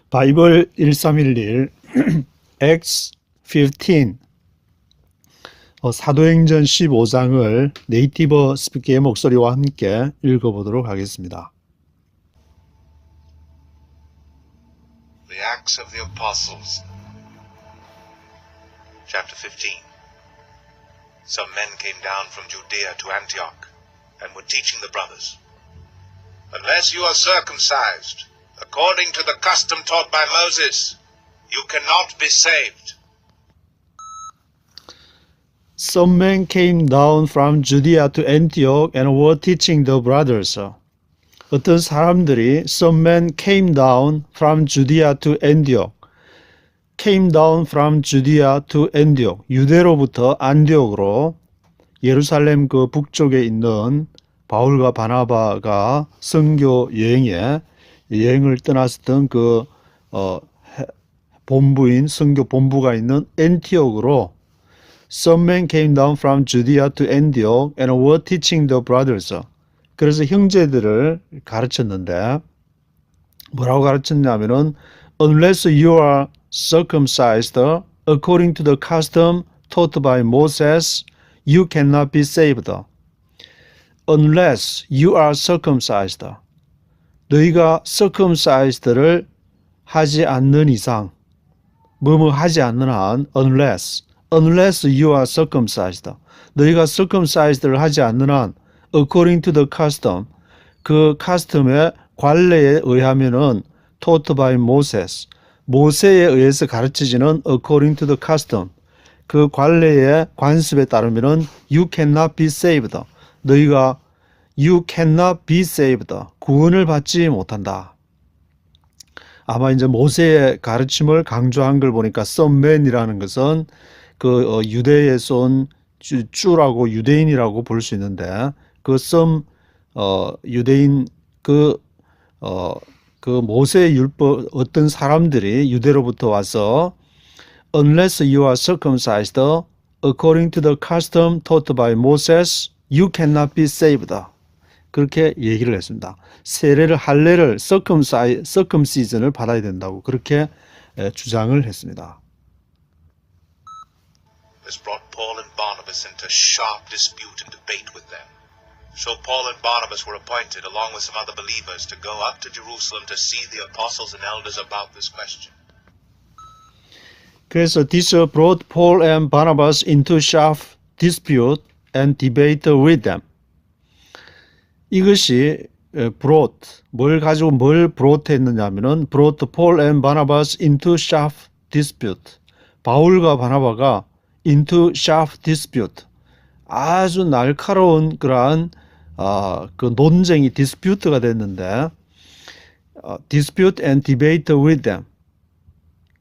바이블 1311 Acts 15 사도행전 15장을 네이티브 스피커의 목소리와 함께 읽어보도록 하겠습니다. The Acts of the Apostles, Chapter 15. Some men came down from Judea to Antioch, and were teaching the brothers, "Unless you are circumcised, according to the custom taught by Moses, you cannot be saved." Some men came down from Judea to Antioch and were teaching the brothers. 어떤 사람들이 some men came down from Judea to Antioch. came down from Judea to Antioch. 유대로부터 안디옥으로 예루살렘 그 북쪽에 있는 바울과 바나바가 선교 여행을 떠났었던 그 본부인 선교 본부가 있는 엔티옥으로 Some men came down from Judea to Antioch and were teaching the brothers. 그래서 형제들을 가르쳤는데 뭐라고 가르쳤냐면은 Unless you are circumcised according to the custom taught by Moses, you cannot be saved. Unless you are circumcised. 너희가 circumcised를 하지 않는 이상, 뭐뭐 하지 않는 한, unless you are circumcised. 너희가 circumcised를 하지 않는 한, according to the custom, 그 custom의 관례에 의하면은 taught by Moses, 모세에 의해서 가르쳐지는 according to the custom, 그 관례의 관습에 따르면은 you cannot be saved. 너희가 you cannot be saved. 구원을 받지 못한다. 아마 이제 모세의 가르침을 강조한 걸 보니까 some men이라는 것은 그 유대에서 온 주라고 유대인이라고 볼 수 있는데 그 some 유대인 그 모세의 율법 어떤 사람들이 유대로부터 와서 unless you are circumcised according to the custom taught by Moses, you cannot be saved. 그렇게 얘기를 했습니다. 할례를 circumcision을 받아야 된다고 그렇게 주장을 했습니다. This brought Paul and Barnabas into sharp dispute and debate with them. So Paul and Barnabas were appointed, along with some other believers, to go up to Jerusalem to see the apostles and elders about this question. 그래서 this brought Paul and Barnabas into sharp dispute and debate with them. 이것이 brought, 뭘 brought 했느냐면은 brought Paul and Barnabas into sharp dispute. 바울과 바나바가 into sharp dispute. 아주 날카로운 그러한 그 논쟁이 dispute가 됐는데 dispute and debate with them.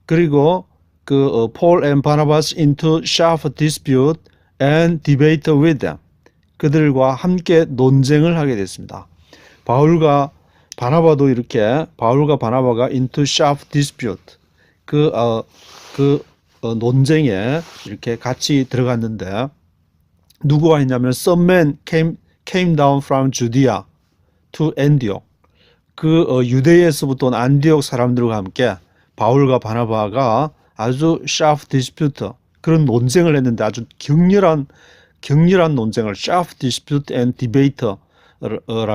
그리고 그 Paul and Barnabas into sharp dispute and debate with them. 그들과 함께 논쟁을 하게 됐습니다. 바울과 바나바도 이렇게 바울과 바나바가 into sharp dispute 논쟁에 이렇게 같이 들어갔는데 누구와 했냐면 some men came down from Judea to Antioch. 그 유대에서부터 온 안디옥 사람들과 함께 바울과 바나바가 아주 sharp dispute 그런 논쟁을 했는데 아주 격렬한 논쟁을 sharp dispute and debate라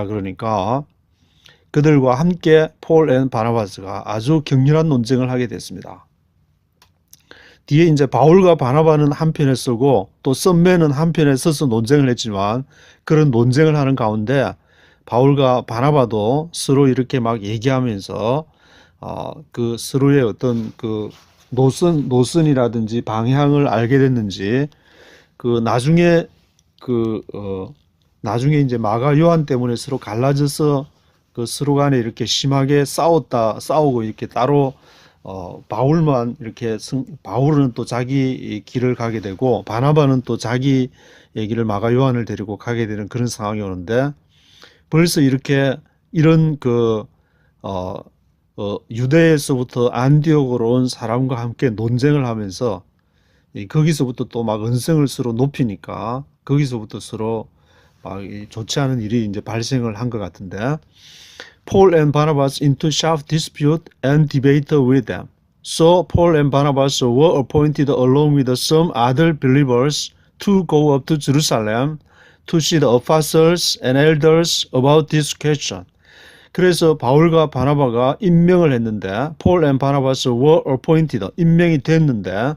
그러니까 그들과 함께 폴 앤 바나바스가 아주 격렬한 논쟁을 하게 됐습니다. 뒤에 이제 바울과 바나바는 한편에 서고 또 썸맨은 한편에 서서 논쟁을 했지만 그런 논쟁을 하는 가운데 바울과 바나바도 서로 이렇게 막 얘기하면서 그 서로의 어떤 그 노선이라든지 방향을 알게 됐는지 그 나중에 이제 마가 요한 때문에 서로 갈라져서 그 서로 간에 이렇게 심하게 싸우고 이렇게 따로 바울은 또 자기 길을 가게 되고 바나바는 또 자기 얘기를 마가 요한을 데리고 가게 되는 그런 상황이 오는데 벌써 이런 유대에서부터 안디옥으로 온 사람과 함께 논쟁을 하면서 거기서부터 또 막 언성을 서로 높이니까 거기서부터 서로 막 좋지 않은 일이 이제 발생을 한 것 같은데 Paul and Barnabas into sharp dispute and debate with them. So Paul and Barnabas were appointed along with some other believers to go up to Jerusalem to see the apostles and elders about this question. 그래서 바울과 바나바가 임명을 했는데 Paul and Barnabas were appointed, 임명이 됐는데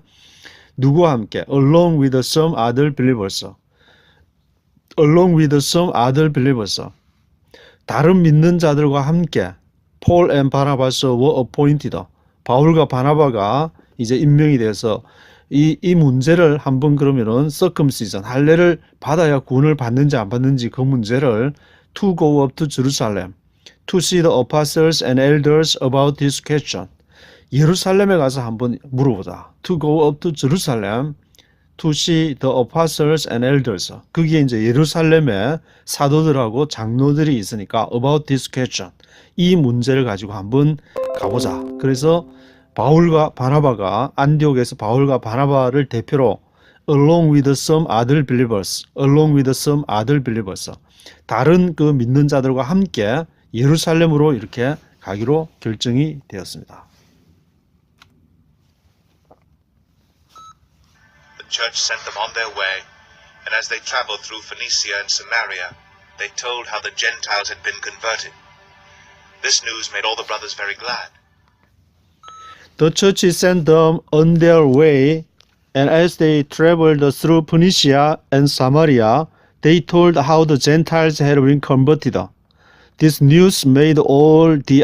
누구와 함께? Along with some other believers. Along with some other believers. 다른 믿는 자들과 함께 Paul and Barnabas were appointed. 바울과 바나바가 이제 임명이 돼서 이 문제를 한번 그러면은 circumcision, 할례를 받아야 구원을 받는지 안 받는지 그 문제를 to go up to Jerusalem, to see the apostles and elders about this question. 예루살렘에 가서 한번 물어보자. To go up to Jerusalem, to see the apostles and elders. 그게 이제 예루살렘에 사도들하고 장로들이 있으니까 about this question. 이 문제를 가지고 한번 가보자. 그래서 바울과 바나바가 안디옥에서 바울과 바나바를 대표로 along with some other believers, along with some other believers. 다른 그 믿는 자들과 함께 예루살렘으로 이렇게 가기로 결정이 되었습니다. The church sent them on their way, and as they traveled through Phoenicia and Samaria, they told how the Gentiles had been converted. This news made all the brothers very glad. The church sent them on their way, and as they traveled through Phoenicia and Samaria, they told how the Gentiles had been converted. This news made all the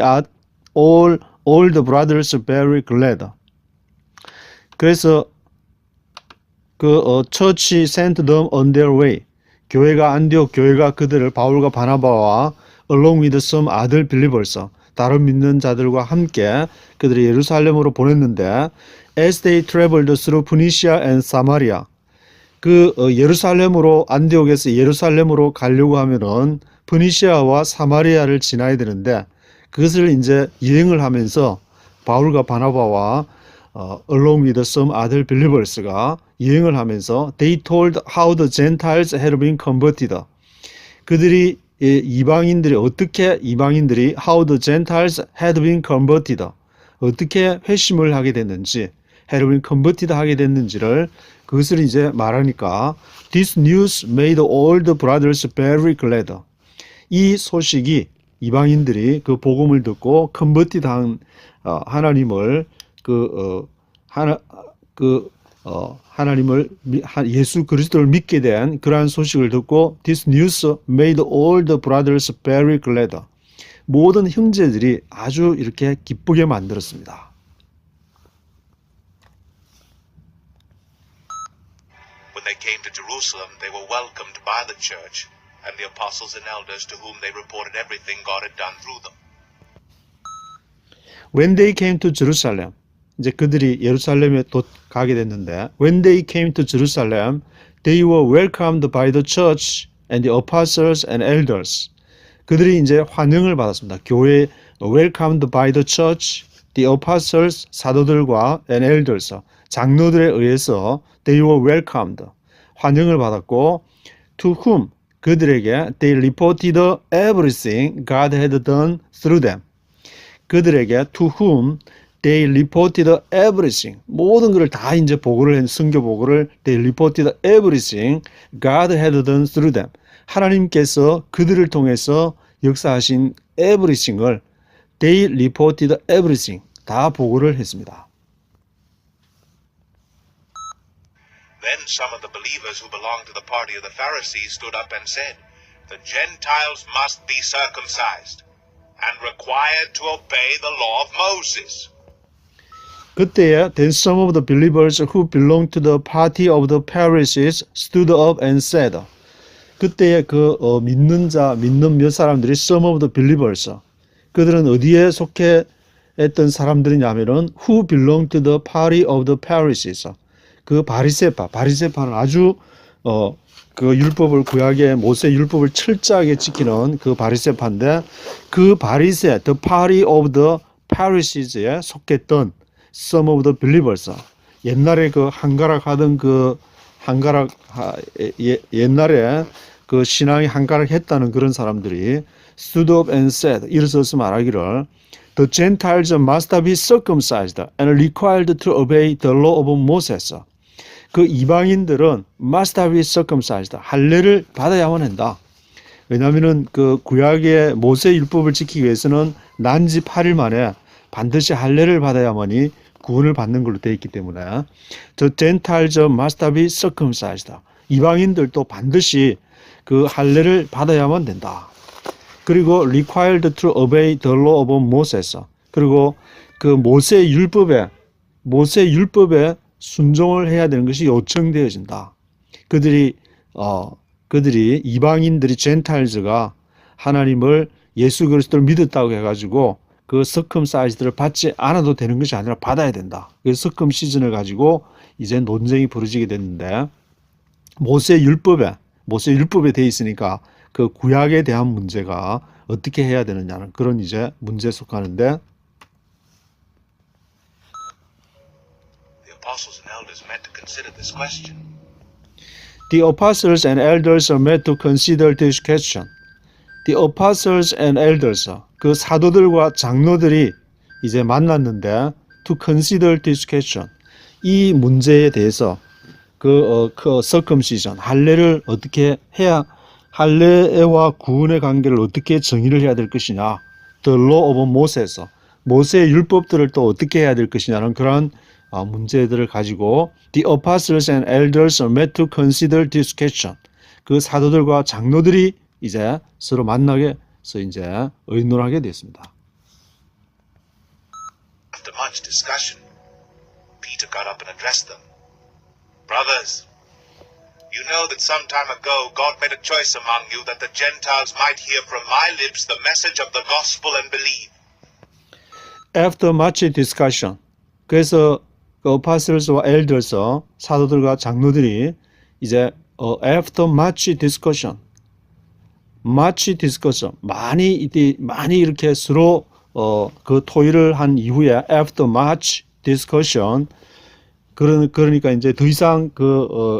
brothers very glad. 그래서 church sent them on their way. 안디옥 교회가 그들을 바울과 바나바와 along with some other believers, 다른 믿는 자들과 함께 그들이 예루살렘으로 보냈는데 as they traveled through Phoenicia and Samaria. 예루살렘으로 안디옥에서 예루살렘으로 가려고 하면은 프니시아와 사마리아를 지나야 되는데 그것을 이제 여행을 하면서 바울과 바나바와 along with some other believers가 여행을 하면서 they told how the Gentiles had been converted. 그들이 이방인들이 how the Gentiles had been converted. 어떻게 회심을 하게 됐는지, had been converted 하게 됐는지를 그것을 이제 말하니까 this news made all the brothers very glad. 이 소식이 이방인들이 그 복음을 듣고 converted 한 하나님을 하나님을 예수 그리스도를 믿게 된 그러한 소식을 듣고 this news made all the brothers very glad. 모든 형제들이 아주 이렇게 기쁘게 만들었습니다. When they came to Jerusalem, they were welcomed by the church and the apostles and elders to whom they reported everything God had done through them. When they came to Jerusalem, 이제 그들이 예루살렘에 가게 됐는데 when they came to Jerusalem, they were welcomed by the church and the apostles and elders. 그들이 이제 환영을 받았습니다. 교회 welcomed by the church, the apostles, 사도들과 and elders, 장로들에 의해서 they were welcomed, 환영을 받았고 to whom, 그들에게 they reported everything God had done through them. 그들에게 to whom they reported everything, 모든 것을 다 이제 보고를 한 선교 보고를 they reported everything God had done through them. 하나님께서 그들을 통해서 역사하신 everything을 they reported everything 다 보고를 했습니다. Then some of the believers who belonged to the party of the Pharisees stood up and said, "The Gentiles must be circumcised and required to obey the law of Moses." 그때에 then some of the believers who belonged to the party of the Pharisees stood up and said. 그때에 믿는 몇 사람들이 some of the believers, 그들은 어디에 속해했던 사람들이냐면은 who belonged to the party of the Pharisees. 바리새파는 아주 그 율법을 구약의 모세 율법을 철저하게 지키는 그 바리새파인데 그 바리새 the party of the Pharisees에 속했던 some of the believers. 옛날에 그 한가락하던 옛날에 그 신앙이 한가락했다는 그런 사람들이 stood up and said, 일어서서 말하기를 The Gentiles must be circumcised and required to obey the law of Moses. 그 이방인들은 must be circumcised, 할례를 받아야만 한다. 왜냐하면은 그 구약의 모세 율법을 지키기 위해서는 난지 8일 만에 반드시 할례를 받아야만이 구원을 받는 걸로 되어 있기 때문에 The Gentiles must be circumcised. 이방인들도 반드시 그 할례를 받아야만 된다. 그리고 required to obey the law of Moses. 그리고 그 모세 율법에 순종을 해야 되는 것이 요청되어진다. 그들이 이방인들이 젠타일즈가 하나님을 예수 그리스도를 믿었다고 해가지고 그 서컴사이즈를 받지 않아도 되는 것이 아니라 받아야 된다. 그 서컴 시즌을 가지고 이제 논쟁이 벌어지게 됐는데 모세 율법에 돼 있으니까 그 구약에 대한 문제가 어떻게 해야 되느냐는 그런 이제 문제에 속하는데 The apostles and elders met to consider this question. The apostles and elders are met to consider this question. The apostles and elders, 그 사도들과 장로들이 이제 만났는데 to consider this question. 이 문제에 대해서 그 circumcision, 할례를 어떻게 해야 할례와 구원의 관계를 어떻게 정의를 해야 될 것이냐. The law of Moses, 모세의 율법들을 또 어떻게 해야 될 것이냐는 그런 문제들을 가지고 The apostles and elders are met to consider this question. 그 사도들과 장로들이 이제 서로 만나게서 이제 의논하게 됐습니다. After much discussion, Peter got up and addressed them. Brothers, you know that some time ago God made a choice among you that the Gentiles might hear from my lips the message of the gospel and believe. After much discussion, 그래서 그 apostles와 elders, 사도들과 장로들이 이제 after much discussion, 많이 이렇게 서로 그 토의를 한 이후에 after much discussion, 그러니까 이제 더 이상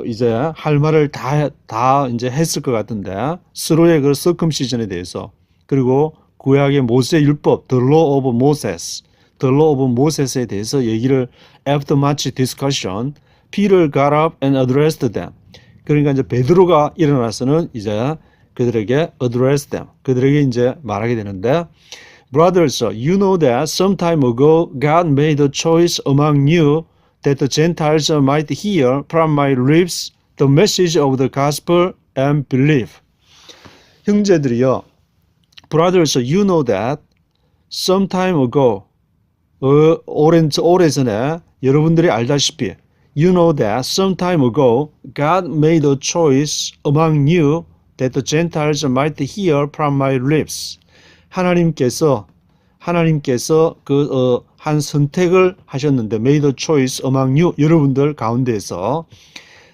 이제 할 말을 다 이제 했을 것 같은데 서로의 그 circumcision에 대해서 그리고 구약의 모세 율법 the law of Moses에 대해서 얘기를 after much discussion, Peter got up and addressed them. 그러니까 이제 베드로가 일어나서는 이제 그들에게 address them, 그들에게 이제 말하게 되는데 Brothers, you know that some time ago God made a choice among you that the Gentiles might hear from my lips the message of the gospel and believe. 형제들이여, Brothers, you know that some time ago, 오래전에 여러분들이 알다시피 You know that some time ago God made a choice among you that the Gentiles might hear from my lips. 하나님께서 한 선택을 하셨는데 made a choice among you, 여러분들 가운데에서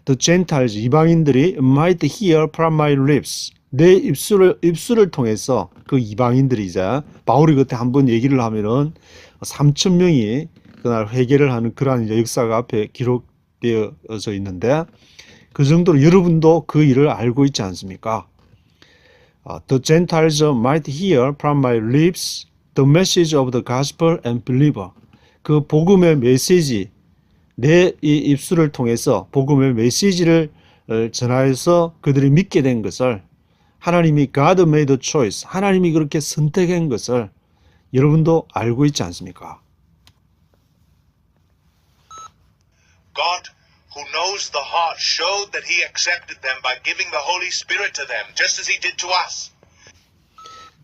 the Gentiles, 이방인들이 might hear from my lips, 내 입술을 통해서 그 이방인들이 이제 바울이 그때 한번 얘기를 하면은 3,000명이 그날 회개를 하는 그러한 이제 역사가 앞에 기록되어져 있는데 그 정도로 여러분도 그 일을 알고 있지 않습니까? The Gentiles might hear from my lips the message of the gospel and believer. 그 복음의 메시지, 내 이 입술을 통해서 복음의 메시지를 전하여서 그들이 믿게 된 것을 하나님이 God made a choice, 하나님이 그렇게 선택한 것을 여러분도 알고 있지 않습니까? God, who knows the heart, showed that he accepted them by giving the Holy Spirit to them, just as he did to us.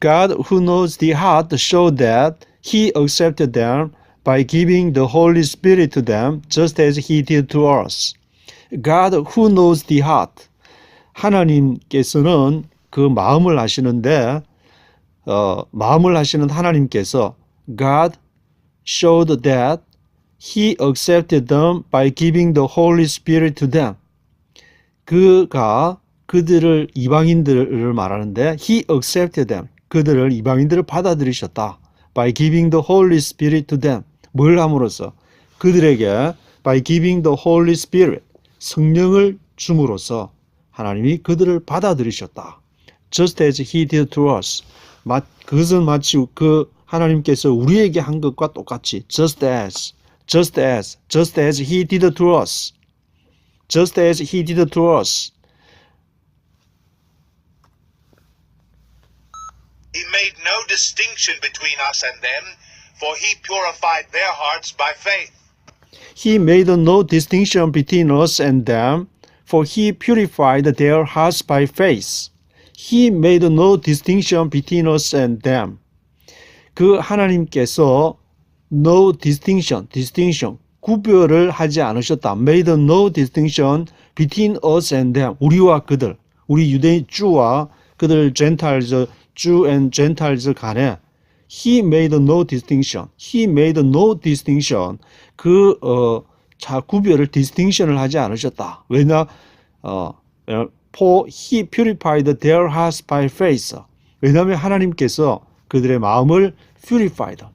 God, who knows the heart, showed that he accepted them by giving the Holy Spirit to them, just as he did to us. God, who knows the heart. 하나님께서는 그 마음을 아시는데 마음을 하시는 하나님께서 God showed that He accepted them by giving the Holy Spirit to them. 그가 그들을 이방인들을 말하는데 He accepted them. 그들을 이방인들을 받아들이셨다. By giving the Holy Spirit to them. 뭘 함으로써? 그들에게 by giving the Holy Spirit. 성령을 줌으로써 하나님이 그들을 받아들이셨다. Just as He did to us. 그것은 마치 그 하나님께서 우리에게 한 것과 똑같이 just as he did to us. just as he did to us. He made no distinction between us and them, for he purified their hearts by faith. He made no distinction between us and them, for he purified their hearts by faith. He made no distinction between us and them. 그 하나님께서 no distinction, 구별을 하지 않으셨다. Made no distinction between us and them. 우리와 그들, 우리 유대인 주와 그들 젠탈즈, Jew and Gentiles 간에 He made no distinction. He made no distinction. 구별을 distinction을 하지 않으셨다. 왜냐? For he purified their hearts by faith. 왜냐하면 하나님께서 그들의 마음을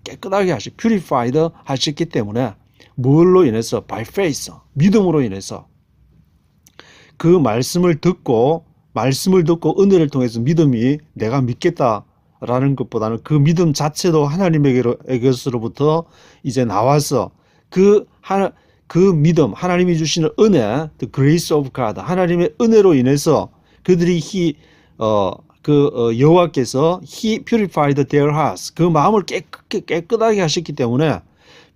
깨끗하게 purified 하셨기 때문에 뭘로 인해서? by faith. 믿음으로 인해서. 그 말씀을 듣고 은혜를 통해서 믿음이 내가 믿겠다라는 것보다는 그 믿음 자체도 하나님에게로부터 이제 나와서 그 믿음, 하나님이 주시는 은혜, the grace of God, 하나님의 은혜로 인해서 그들이 여호와께서 he purified their hearts, 그 마음을 깨끗하게 하셨기 때문에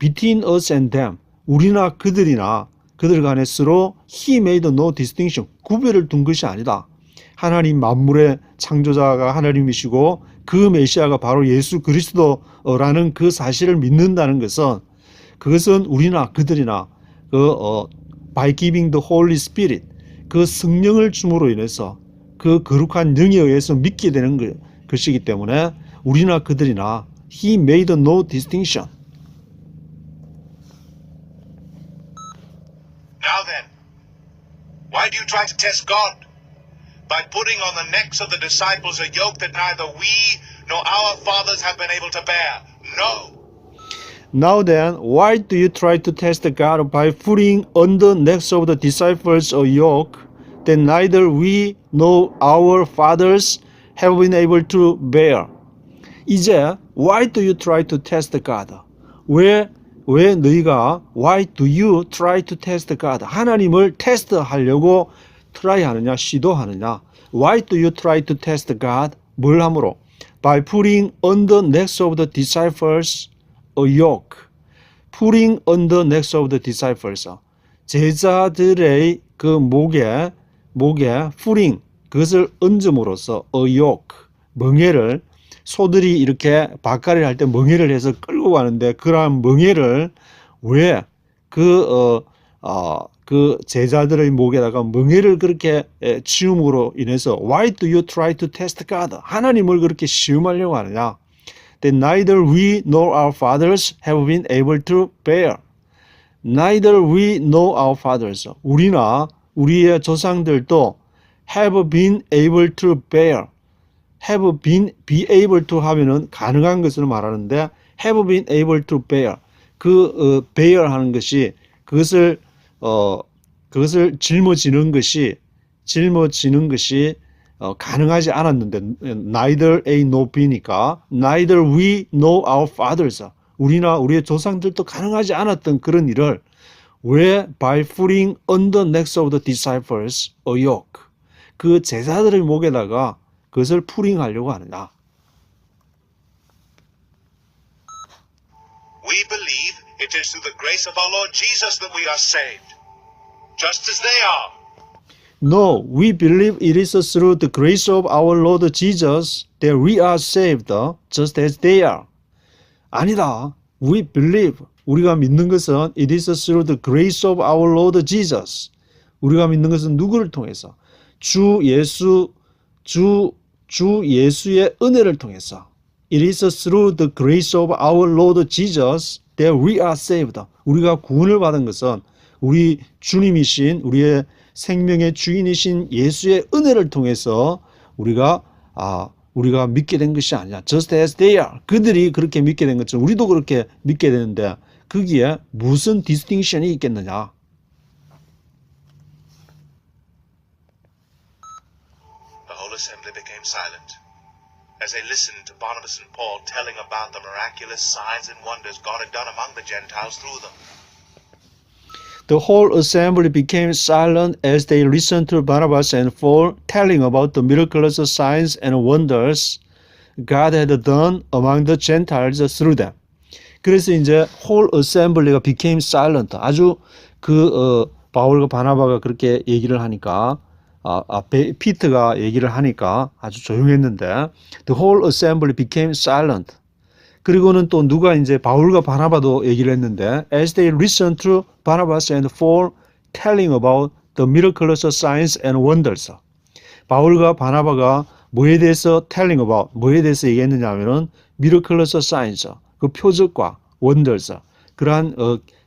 between us and them, 우리나 그들이나 그들 간에 서로 he made no distinction, 구별을 둔 것이 아니다. 하나님 만물의 창조자가 하나님이시고 그 메시아가 바로 예수 그리스도라는 그 사실을 믿는다는 것은 그것은 우리나 그들이나 by giving the Holy Spirit, 그 성령을 줌으로 인해서 그 거룩한 영에 의해서 믿게 되는 것이기 때문에 우리나 그들이나 he made no distinction. Now then, why do you try to test God? By putting on the necks of the disciples a yoke that neither we nor our fathers have been able to bear. No. Now then, why do you try to test God by putting on the necks of the disciples a yoke that neither we nor our fathers have been able to bear? 이제 why do you try to test God? 왜 너희가 why do you try to test God? 하나님을 테스트하려고 트라이하느냐, 시도하느냐? Why do you try to test God? 뭘 함으로? By putting on the necks of the disciples a yoke. Putting on the necks of the disciples. 제자들의 그 목에 putting, 그것을 얹음으로써 a yoke, 멍에를, 소들이 이렇게 밭갈이를 할 때 멍에를 해서 끌고 가는데 그러한 멍에를 왜 그 제자들의 목에다가 멍에를 그렇게 치움으로 인해서 why do you try to test God? 하나님을 그렇게 시험하려고 하느냐? That neither we nor our fathers have been able to bear. Neither we nor our fathers. 우리나 우리의 조상들도 have been able to bear. have been, be able to 하면은 가능한 것을 말하는데 have been able to bear. bear 하는 것이 그것을 짊어지는 것이 가능하지 않았는데 neither A nor B니까 neither we nor our fathers, 우리나 우리의 조상들도 가능하지 않았던 그런 일을 왜 by putting on the necks of the disciples a yoke, 그 제자들의 목에다가 그것을 풀잉하려고 하느냐? We believe it is through the grace of our Lord Jesus that we are saved, just as they are. No, we believe it is through the grace of our Lord Jesus that we are saved, just as they are. 아니다. We believe, 우리가 믿는 것은 it is through the grace of our Lord Jesus. 우리가 믿는 것은 누구를 통해서? 주 예수의 은혜를 통해서. It is through the grace of our Lord Jesus that we are saved. 우리가 구원을 받은 것은 우리 주님이신, 우리의 생명의 주인이신 예수의 은혜를 통해서 우리가 믿게 된 것이 아니야. Just as they are. 그들이 그렇게 믿게 된 것처럼 우리도 그렇게 믿게 되는데 거기에 무슨 디스팅션이 있겠느냐? The whole assembly became silent, as they listened to Barnabas and Paul telling about the miraculous signs and wonders God had done among the Gentiles through them. The whole assembly became silent as they listened to Barnabas and Paul telling about the miraculous signs and wonders God had done among the Gentiles through them. 그래서 이제 whole assembly가 became silent. 아주 바울과 바나바가 그렇게 얘기를 하니까 피트가 얘기를 하니까 아주 조용했는데 the whole assembly became silent. 그리고는 또 누가 이제 바울과 바나바도 얘기를 했는데 as they listened to Barnabas and Paul telling about the miraculous signs and wonders. 바울과 바나바가 뭐에 대해서 telling about, 뭐에 대해서 얘기했느냐 하면은 miraculous signs, 그 표적과 wonders, 그러한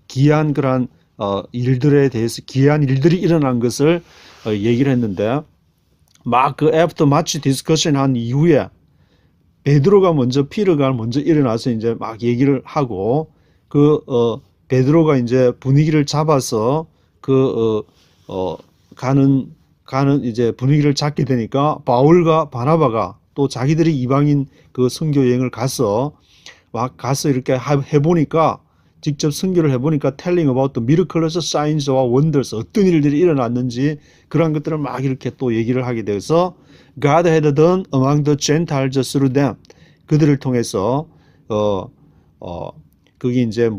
기이한 그러한 일들에 대해서 기이한 일들이 일어난 것을 얘기를 했는데 막 그 after much discussion 한 이후에 베드로가 피르가 먼저 일어나서 이제 막 얘기를 하고 베드로가 이제 분위기를 잡아서 가는 이제 분위기를 잡게 되니까 바울과 바나바가 또 자기들이 이방인 그 선교 여행을 가서 이렇게 해보니까 직접 선교를 해보니까 telling about the miraculous signs와 wonders 어떤 일들이 일어났는지 그런 것들을 막 이렇게 또 얘기를 하게 돼서 God had done among the Gentiles through them. 그들을 통해서 그게 이제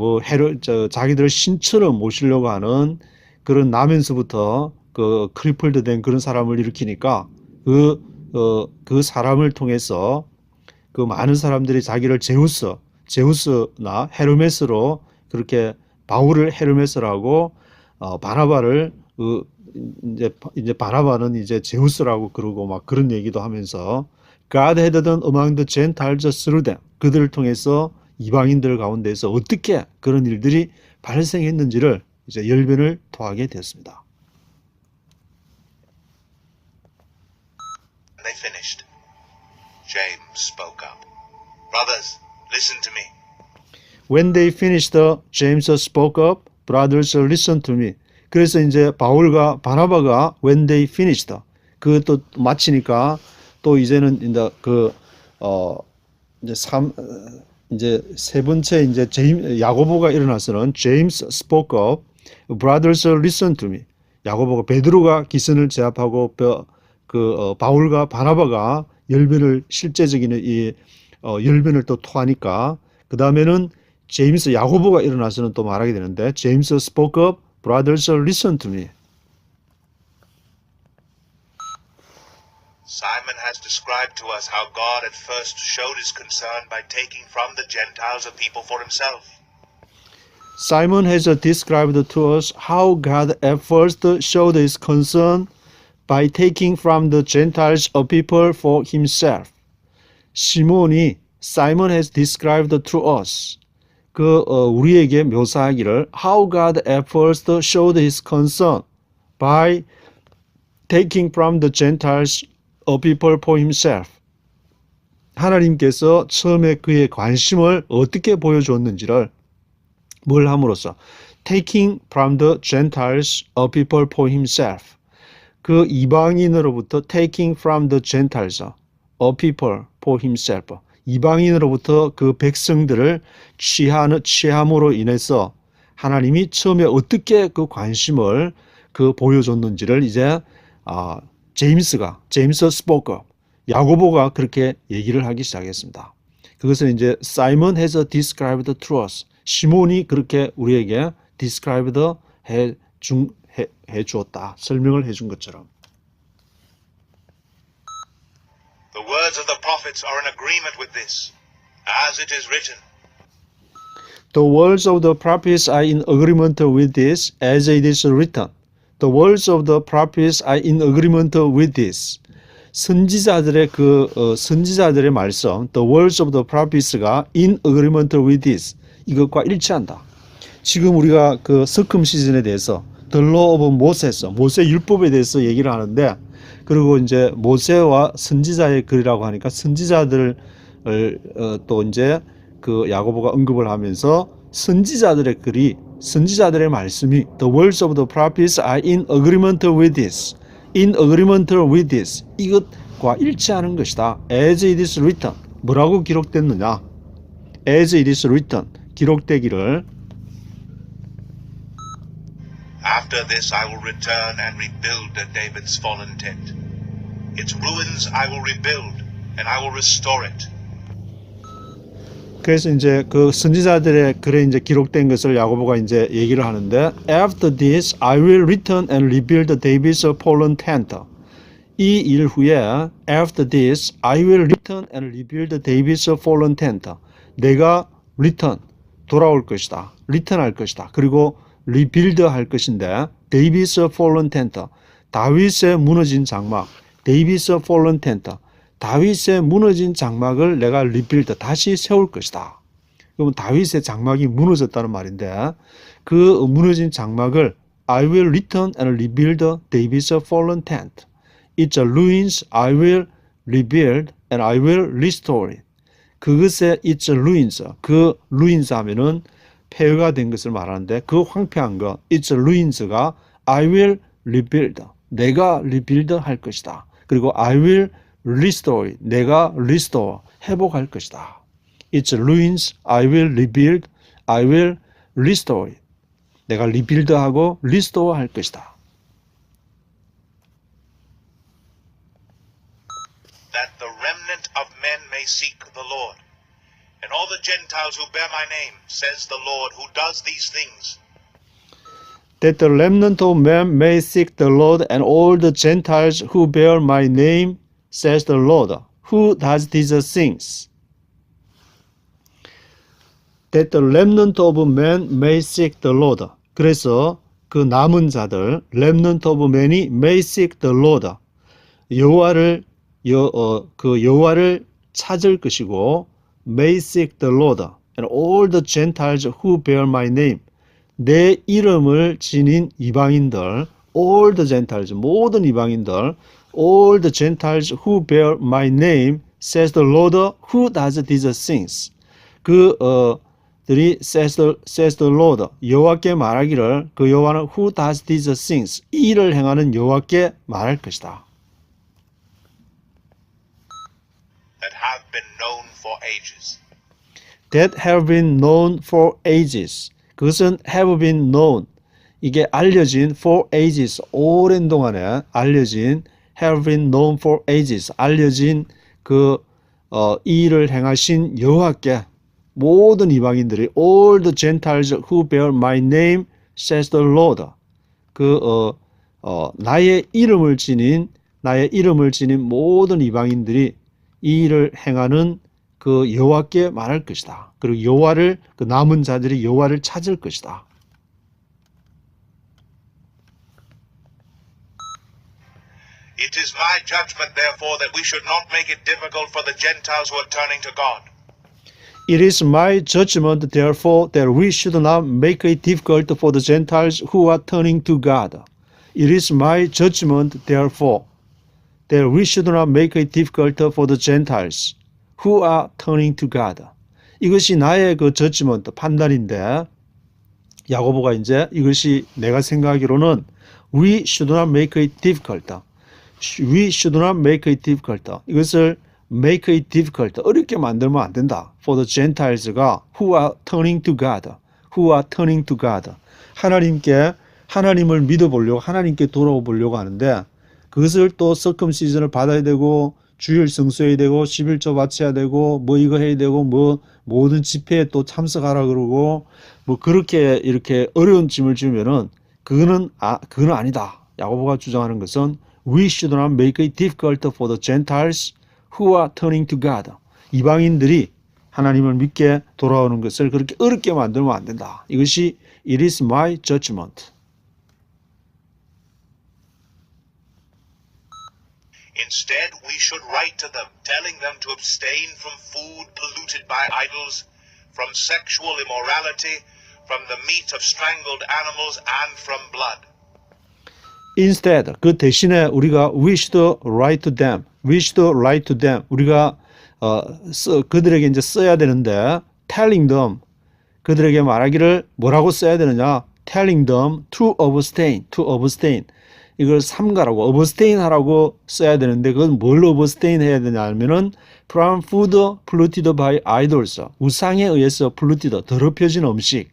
자기들을 신처럼 모시려고 하는 그런 나면서부터 크리플드 된 그런 사람을 일으키니까 그 사람을 통해서 그 많은 사람들이 자기를 제우스나 헤르메스로 그렇게 바울을 헤르메스라고 바나바를 이제 바나바는 이제 제우스라고 그러고 막 그런 얘기도 하면서 God had done among the Gentiles through them. 그들을 통해서 이방인들 가운데서 어떻게 그런 일들이 발생했는지를 이제 열변을 토하게 되었습니다. When they finished, James spoke up. Brothers, listen to me. When they finished, James spoke up. Brothers, listen to me. 그래서 이제 바울과 바나바가 when they finished, 또 마치니까 또 이제는 이제 세 번째 이제 야고보가 일어나서는 James spoke up. Brothers, listen to me. 야고보가 베드로가 기선을 제압하고 바울과 바나바가 실제적인 이 열변을 또 토하니까 그 다음에는 야고보가 일어나서는 또 말하게 되는데 James spoke up. Brothers, listen to me. Simon has described to us how God at first showed his concern by taking from the Gentiles a people for himself. Simon has described to us how God at first showed his concern by taking from the Gentiles a people for himself. Simon has described to us 우리에게 묘사하기를 how God at first showed his concern by taking from the Gentiles a people for himself. 하나님께서 처음에 그의 관심을 어떻게 보여줬는지를 뭘 함으로써 taking from the Gentiles a people for himself. 그 이방인으로부터 taking from the Gentiles a people for himself. 이방인으로부터 그 백성들을 취함으로 인해서 하나님이 처음에 어떻게 그 관심을 보여줬는지를 이제 제임스 spoke up, 야고보가 그렇게 얘기를 하기 시작했습니다. 그것을 이제 Simon has described to us. 시몬이 그렇게 우리에게 described 해 주었다. 설명을 해준 것처럼. The words of the prophets are in agreement with this, as it is written. The words of the prophets are in agreement with this, as it is written. The words of the prophets are in agreement with this. 선지자들의 선지자들의 말씀, the words of the prophets가 in agreement with this. 이것과 일치한다. 지금 우리가 circumcision에 대해서 the law of Moses, 모세 율법에 대해서 얘기를 하는데 그리고 이제 모세와 선지자의 글이라고 하니까 선지자들을 또 이제 야고보가 언급을 하면서 선지자들의 글이 선지자들의 말씀이 the words of the prophets are in agreement with this. in agreement with this. 이것 것과 일치하는 것이다. As it is written. 뭐라고 기록됐느냐? As it is written. 기록되기를 After this I will return and rebuild David's fallen tent. Its ruins I will rebuild, and I will restore it. 그래서 이제 그 선지자들의 글에 이제 기록된 것을 야고보가 이제 얘기를 하는데 After this I will return and rebuild David's fallen tent. 이 일 후에 After this I will return and rebuild David's fallen tent. 내가 return 돌아올 것이다. return 할 것이다. 그리고 rebuild 할 것인데 David's fallen tent. 다윗의 무너진 장막. David's fallen tent. 다윗의 무너진 장막을 내가 rebuild 다시 세울 것이다. 그러면 다윗의 장막이 무너졌다는 말인데 그 무너진 장막을 I will return and rebuild David's fallen tent. Its ruins I will rebuild and I will restore it. 그것의 its ruins, 그 ruins 하면은 폐허가 된 것을 말하는데 그 황폐한 것, its ruins가 I will rebuild, 내가 rebuild 할 것이다. 그리고 I will restore it, 내가 restore, 회복할 것이다. Its ruins I will rebuild, I will restore it. 내가 rebuild하고 restore 할 것이다. That the remnant of men may seek the Lord, and all the Gentiles who bear my name, says the Lord who does these things. That the remnant of men may seek the Lord and all the Gentiles who bear my name, says the Lord, who does these things. That the remnant of men may seek the Lord. 그래서 그 남은 자들, remnant of men이 may seek the Lord. 여호와를 찾을 것이고, may seek the Lord, and all the Gentiles who bear my name. 내 이름을 지닌 이방인들, all the Gentiles, 모든 이방인들, all the Gentiles who bear my name, says the Lord, who does these things. 들이 says the Lord, 여호와께 말하기를 그 여호와는 who does these things, 이 일을 행하는 여호와께 말할 것이다. That have been known for ages. That have been known for ages. 그것은 have been known. 이게 알려진 for ages. 오랜 동안에 알려진 have been known for ages. 알려진 이 일을 행하신 여호와께 모든 이방인들이 all the Gentiles who bear my name, says the Lord. 나의 이름을 지닌 모든 이방인들이 이 일을 행하는 그 여호와께 말할 것이다. 그리고 여호와를 그 남은 자들이 여호와를 찾을 것이다. It is my judgment, therefore, that we should not make it difficult for the Gentiles who are turning to God. It is my judgment, therefore, that we should not make it difficult for the Gentiles who are turning to God. It is my judgment, therefore, that we should not make it difficult for the Gentiles who are turning to God. 이것이 나의 그 judgment, 판단인데, 야고보가 이제 이것이 내가 생각하기로는 we should not make it difficult. We should not make it difficult. 이것을 make it difficult. 어렵게 만들면 안 된다. For the Gentiles가 who are turning to God. Who are turning to God. 하나님을 믿어보려고, 하나님께 돌아오려고 하는데 그것을 또 circumcision을 받아야 되고 주일 성수해야 되고 11조 바쳐야 되고 뭐 이거 해야 되고 뭐 모든 집회에 또 참석하라 그러고 뭐 그렇게 이렇게 어려운 짐을 지으면은 그거는 아니다. 야고보가 주장하는 것은 we should not make it difficult for the Gentiles who are turning to God. 이방인들이 하나님을 믿게 돌아오는 것을 그렇게 어렵게 만들면 안 된다. 이것이 it is my judgment. Instead, we should write to them, telling them to abstain from food polluted by idols, from sexual immorality, from the meat of strangled animals, and from blood. Instead, 그 대신에 우리가 we should write to them. We should write to them. 우리가 그들에게 이제 써야 되는데 telling them 그들에게 말하기를 뭐라고 써야 되느냐? telling them to abstain. 이걸 삼가라고 abstain 하라고 써야 되는데 그건 뭘 abstain 해야 되냐 하면은 from food polluted by idols 우상에 의해서 polluted 더럽혀진 음식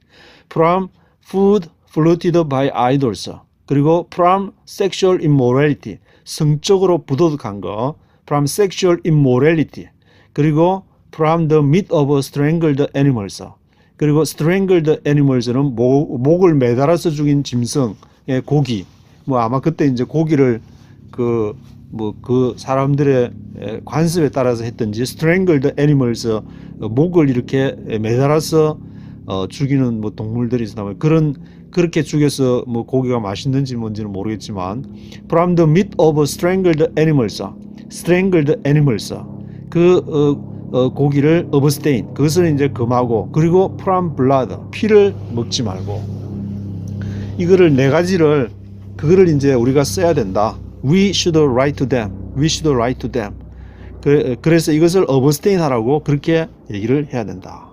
from food polluted by idols 그리고 from sexual immorality 성적으로 부도덕한 거 from sexual immorality 그리고 from the meat of strangled animals 그리고 strangled animals는 목을 매달아서 죽인 짐승의 고기 뭐 아마 그때 이제 고기를 그 사람들의 관습에 따라서 했던지 strangled animals 목을 이렇게 매달아서 죽이는 뭐 동물들이 있다면 그렇게 죽여서 뭐 고기가 맛있는지 뭔지는 모르겠지만 from the meat of strangled animals 고기를 abstain 그것은 이제 금하고 그리고 from blood 피를 먹지 말고 이거를 네 가지를 그거를 이제 우리가 써야 된다. We should write to them. 그래서 이것을 abstain 하라고 그렇게 얘기를 해야 된다.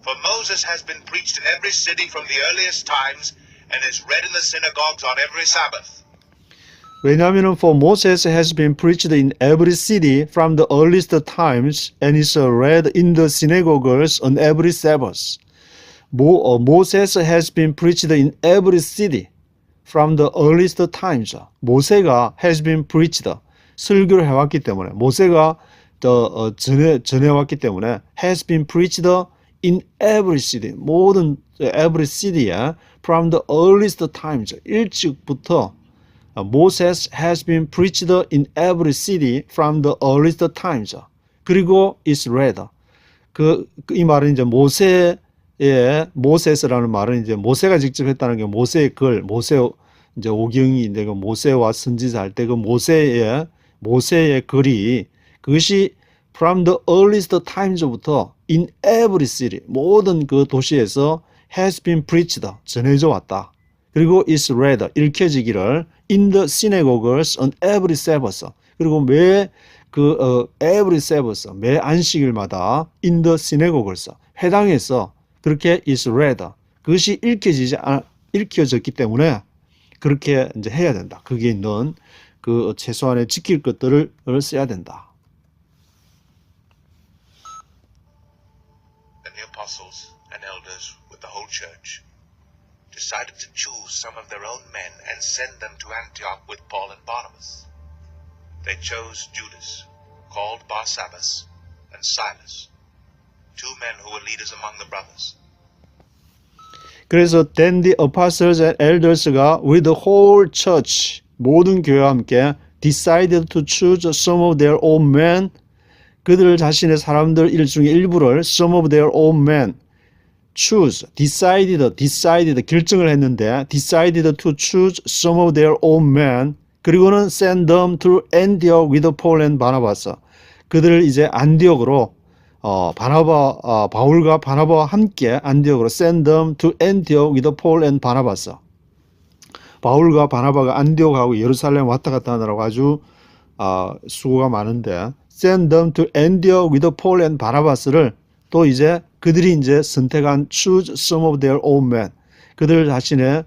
For Moses has been preached in every city from the earliest times and is read in the synagogues on every Sabbath. 왜냐하면 for Moses has been preached in every city from the earliest times and is read in the synagogues on every Sabbath. Moses has been preached in every city from the earliest times. 모세가 has been preached 설교를 해왔기 때문에 모세가 전해왔기 때문에 has been preached in every city 모든 every city에 from the earliest times 일찍부터 Moses has been preached in every city from the earliest times. 그리고 is read. 이 말은 이제 모세스라는 말은 이제 모세가 직접 했다는 게 모세의 글, 이제 오경이 이제 그 모세와 선지자 할 때 그 모세의 글이 그것이 from the earliest times부터 in every city 모든 그 도시에서 has been preached 전해져 왔다. 그리고 is read 읽혀지기를 in the synagogues on every Sabbath. 그리고 every Sabbath 매 안식일마다 in the synagogues 회당에서 그렇게 is read 그것이 읽혀졌기 때문에 그렇게 이제 해야 된다. 거기에 있는 그 최소한의 지킬 것들을 써야 된다. And the apostles and elders with the whole church decided to choose some of their own men and send them to Antioch with Paul and Barnabas. They chose Judas, called Barsabbas, and Silas, two men who were leaders among the brothers. 그래서 then the apostles and elders가 with the whole church 모든 교회와 함께 decided to choose some of their own men 그들 자신의 사람들 중에 일부를 some of their own men choose, decided 결정을 했는데 decided to choose some of their own men 그리고는 send them to Antioch with Paul and Barnabas 그들을 이제 안디옥으로 바울과 바나바와 함께 안디옥으로 send them to Antioch with Paul and Barnabas 바울과 바나바가 안디옥하고 예루살렘 왔다 갔다 하느라고 아주 수고가 많은데 send them to Antioch with Paul and Barnabas를 또 이제 그들이 이제 선택한 choose some of their own men 그들 자신의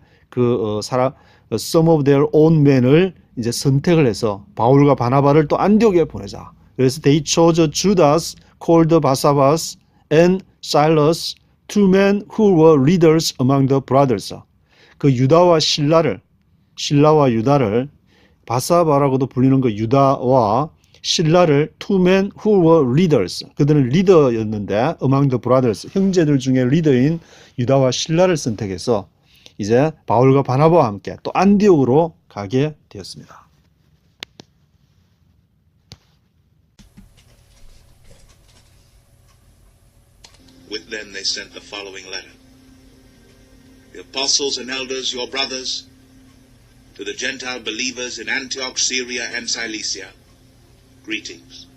some of their own men을 이제 선택을 해서 바울과 바나바를 또 안디옥에 보내자. 그래서 they chose Judas called Barsabbas and Silas, two men who were leaders among the brothers. 그 실라와 유다를 바사바라고도 불리는 그 유다와 실라를 two men who were leaders. 그들은 리더였는데 among the brothers. 형제들 중에 리더인 유다와 실라를 선택해서 이제 바울과 바나바와 함께 또 안디옥으로 가게 되었습니다. With them they sent the following letter. The apostles and elders, your brothers, to the Gentile believers in Antioch, Syria, and Cilicia, greetings.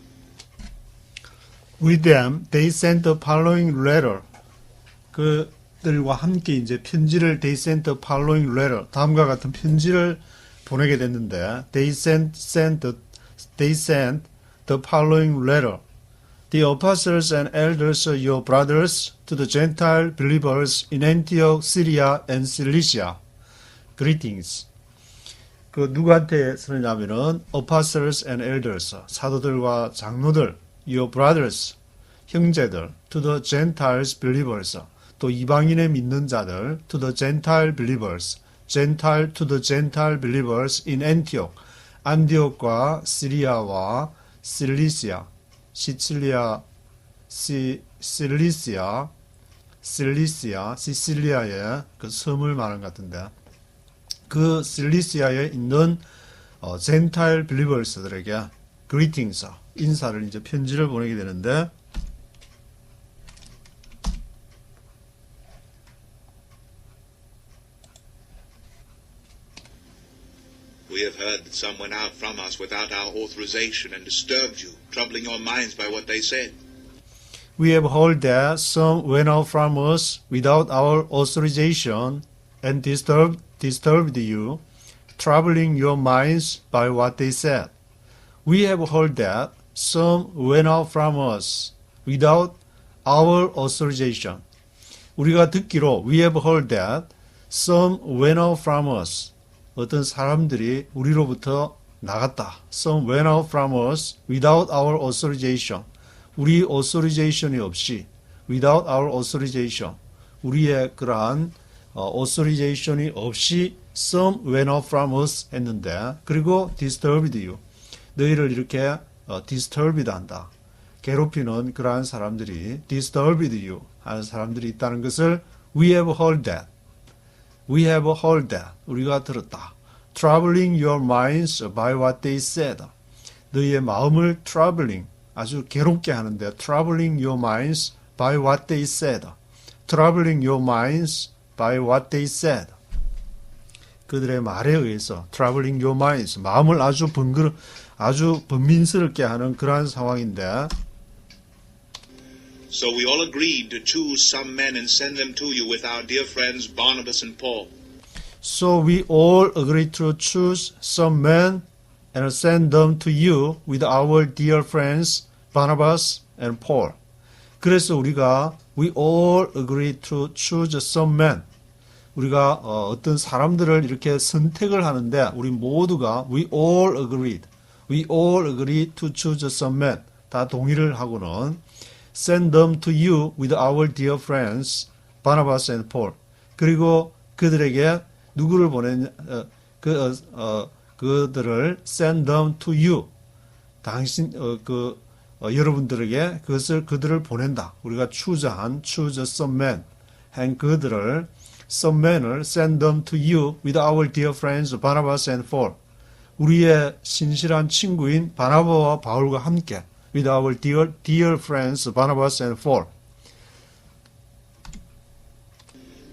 With them, they sent the following letter. 그들과 함께 이제 편지를 they sent the following letter. 다음과 같은 편지를 보내게 됐는데, they sent the following letter. The apostles and elders are your brothers to the Gentile believers in Antioch, Syria and Cilicia. Greetings. 그 누구한테 쓰느냐면은 apostles and elders, 사도들과 장로들, your brothers, 형제들, to the Gentiles believers, 또 이방인의 믿는 자들, to the Gentile believers, Gentile to the Gentile believers in Antioch, 안디옥과 시리아와 실리시아, 시실리아의 그 섬을 말하는 것 같은데, 그 실리시아에 있는 젠타일 빌리버스들에게 greetings, 인사를 이제 편지를 보내게 되는데, We have heard that some went out from us without our authorization and disturbed you, troubling your minds by what they said. We have heard that some went out from us without our authorization and disturbed you, troubling your minds by what they said. We have heard that some went out from us without our authorization. 우리가 듣기로 we have heard that some went out from us. 어떤 사람들이 우리로부터 나갔다. Some went out from us without our authorization. 우리 authorization이 없이, without our authorization. 우리의 그러한 authorization이 없이 some went out from us 했는데, 그리고 disturbed you. 너희를 이렇게 disturbed 한다. 괴롭히는 그러한 사람들이 disturbed you 하는 사람들이 있다는 것을 we have heard that. We have heard that. 우리가 들었다. Troubling your minds by what they said. 너희의 마음을 troubling, 아주 괴롭게 하는데 troubling your minds by what they said. Troubling your minds by what they said. 그들의 말에 의해서 troubling your minds, 마음을 아주 번민스럽게 하는 그러한 상황인데, So we all agreed to choose some men and send them to you with our dear friends Barnabas and Paul. So we all agreed to choose some men and send them to you with our dear friends Barnabas and Paul. 그래서 우리가 we all agreed to choose some men. 우리가 어떤 사람들을 이렇게 선택을 하는데 우리 모두가 we all agreed to choose some men. 다 동의를 하고는 send them to you with our dear friends Barnabas and Paul. 그리고 그들에게 누구를 보냈냐? 그들을 send them to you. 당신 여러분들에게 그들을 보낸다. 우리가 choose some men. 한 그들을 some men을 send them to you with our dear friends Barnabas and Paul. 우리의 신실한 친구인 바나바와 바울과 함께 with our dear friends Barnabas and Paul.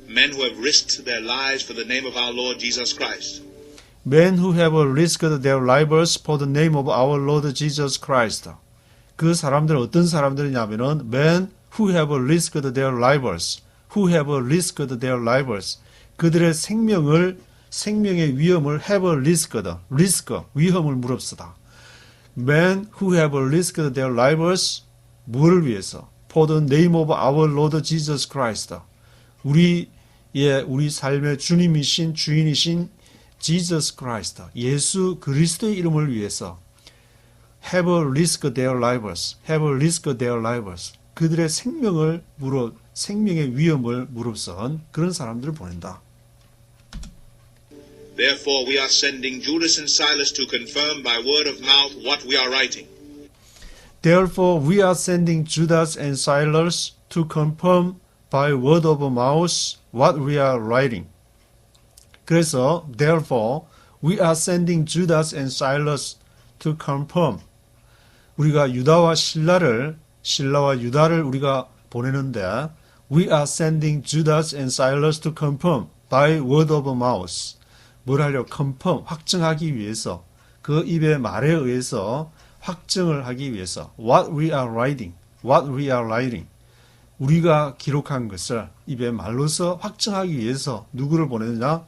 Men who have risked their lives for the name of our Lord Jesus Christ. Men who have risked their lives for the name of our Lord Jesus Christ. 그 사람들은 어떤 사람들이냐면은 men who have risked their lives. Who have risked their lives. 그들의 생명의 위험을 have risked. 위험을 무릅쓰다. Men who have risked their lives. 무엇을 위해서? For the name of our Lord Jesus Christ. 우리 삶의 주인이신 Jesus Christ, 예수 그리스도의 이름을 위해서 have risked their lives. 그들의 생명의 위험을 무릅쓴 그런 사람들을 보낸다. Therefore we are sending Judas and Silas to confirm by word of mouth what we are writing. Therefore we are sending Judas and Silas to confirm by word of mouth what we are writing. 그래서 therefore we are sending Judas and Silas to confirm. 우리가 신라와 유다를 우리가 보내는데 we are sending Judas and Silas to confirm by word of mouth. 뭘 하려? confirm, 확증하기 위해서 그 입의 말에 의해서 확증을 하기 위해서 what we are writing. 우리가 기록한 것을 입의 말로서 확증하기 위해서 누구를 보내느냐?